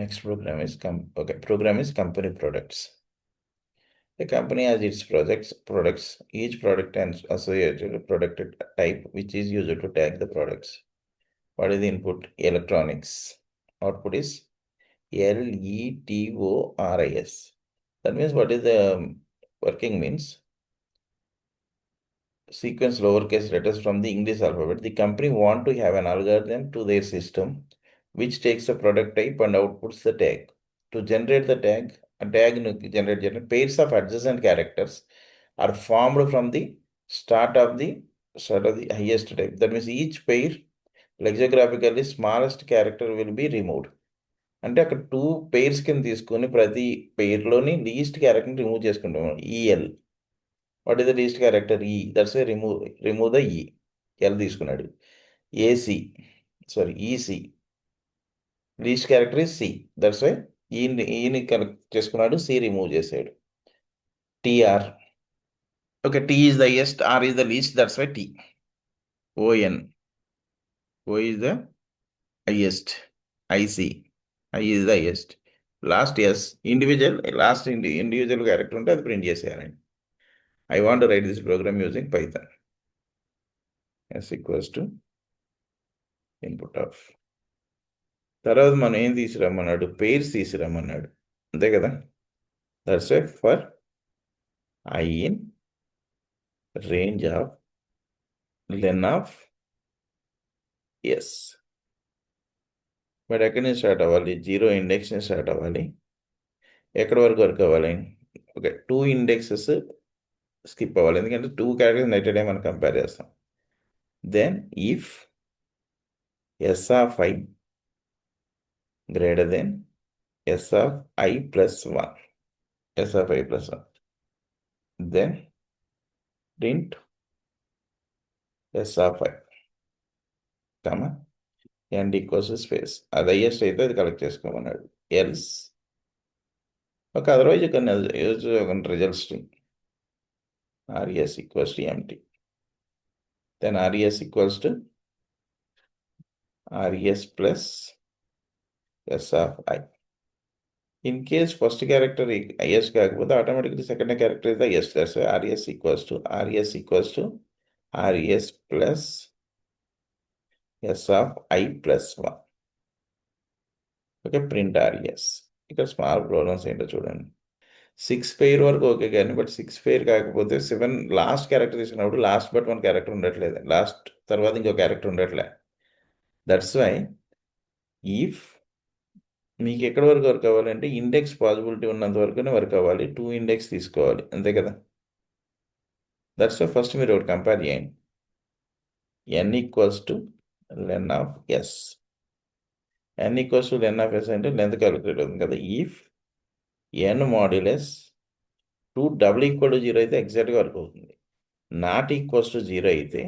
Next program is program is company products. The company has its products. Each product and associated product type which is used to tag the products. What is the input? Electronics. Output is LETORIS. That means what is the working means? Sequence lowercase letters from the English alphabet. The company want to have an algorithm to their system which takes the product type and outputs the tag. To generate the tag, a tag generate pairs of adjacent characters are formed from the start of the highest type. That means each pair lexicographically smallest character will be removed. అంటే అక్కడ 2 pairs కింద తీసుకొని ప్రతి పెయిర్లోని least క్యారెక్టర్ని remove చేసుకుంటాం. E L. What is the least character? E. That's why remove the E. L తీసుకున్నాడు. A C E C. Least character is C. That's why ఈని కనెక్ట్ చేసుకున్నాడు, సి రిమూవ్ చేసాడు. T R. Okay, T is the highest, R is the least, that's why T. O N. O is the highest. IC. I is the highest. Last yes. Individual character ఉంటే అది print చేసేయాలండి. I want to write this program using Python. S equals to input of. తర్వాత మనం ఏం తీసుకురమ్మన్నాడు? Pairs తీసుకురమ్మన్నాడు. అంతే కదా? That's why for I in range of len of S. But ఎక్కడి నుంచి స్టార్ట్ అవ్వాలి? 0 ఇండెక్స్ నుంచి స్టార్ట్ అవ్వాలి. ఎక్కడి వరకు వర్క్ అవ్వాలి? ఓకే, 2 ఇండెక్సెస్ స్కిప్ అవ్వాలి, ఎందుకంటే 2 క్యారెక్టర్స్ నెట్టెడే మనం కంపేర్ చేస్తాం. Then if S of I greater than S of I plus 1, S of I plus 1, then print S of I comma end equals space. అది highest అయితే అది collect చేసుకోమన్నాడు. Else okay, otherwise you can use result string res equals to empty. Then res equals to res plus s of I. In case first character is కాకపోతే automatically second character is the s. That's why res equals to res plus s of I plus 1. Okay, print res. ఇక్కడ small problems ఏంటో చూడండి. 6 pair వరకు okay కానీ, but 6 pair కాకపోతే 7 last character తీసుకున్నప్పుడు last but 1 character ఉండట్లేదు, last తర్వాత ఇంకో క్యారెక్టర్ ఉండట్లే. దట్స్ వై ఇఫ్ మీకు ఎక్కడి వరకు వర్క్ అవ్వాలంటే ఇండెక్స్ పాసిబిలిటీ ఉన్నంత వరకునే వర్క్ అవ్వాలి. 2 ఇండెక్స్ తీసుకోవాలి, అంతే కదా? దట్స్ వై ఫస్ట్ మీరు ఒకటి కంపేర్ చేయండి. n equals to len of S. n equals to len of S అంటే లెంత్ క్యాలిక్యులేట్ అవుతుంది కదా. If n modulus 2 double equal to 0 అయితే ఎగ్జాక్ట్గా వర్క్ అవుతుంది. నాట్ ఈక్వల్స్ టు 0 అయితే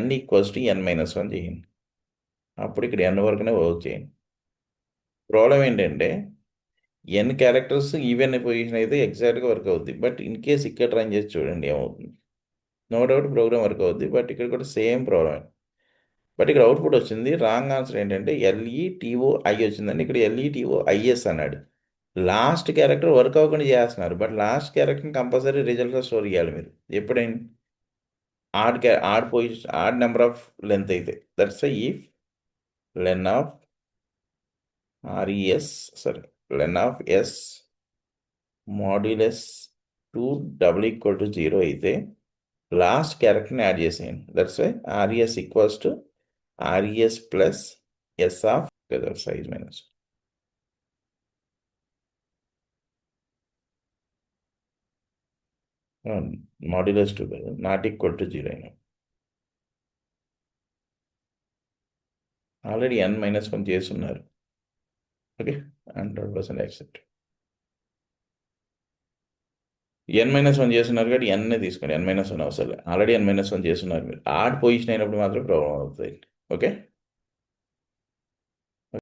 n ఈక్వల్స్ టు n-1 చేయండి. అప్పుడు ఇక్కడ n వరకునే వర్క్ చేయండి. ప్రాబ్లం ఏంటంటే n క్యారెక్టర్స్ ఈవెన్ పొజిషన్ అయితే ఎగ్జాక్ట్గా వర్క్ అవుద్ది, బట్ ఇన్ కేస్ ఇక్కడ రన్ చేసి చూడండి ఏమవుతుంది. నో డౌట్ ప్రోగ్రామ్ వర్క్ అవుద్ది, బట్ ఇక్కడ కూడా సేమ్ ప్రాబ్లం. బట్ ఇక్కడ అవుట్పుట్ వచ్చింది. రాంగ్ ఆన్సర్ ఏంటంటే LETOI వచ్చిందండి. ఇక్కడ LETOIS అన్నాడు. లాస్ట్ క్యారెక్టర్ వర్క్ అవ్వకుండా చేస్తున్నారు, బట్ లాస్ట్ క్యారెక్టర్ని కంపల్సరీ రిజల్ట్గా స్టోర్ చేయాలి మీరు ఎప్పుడైనా. Odd position, odd number of length అయితే. That's why if len of len of S modulus 2 double equal to 0 అయితే లాస్ట్ క్యారెక్టర్ని యాడ్ చేసేయండి. That's why res equals to res plus S of size minus modulus 2 not equal to 0 అయినా already n-1 చేస్తున్నారు. Okay, 100% accept. n-1 చేస్తున్నారు కాబట్టి n తీసుకోండి, n-1 అవసరం. Already n-1 చేస్తున్నారు మీరు. ఆడ్ పొజిషన్ అయినప్పుడు మాత్రం ప్రాబ్లం అవుతుంది. ఓకే.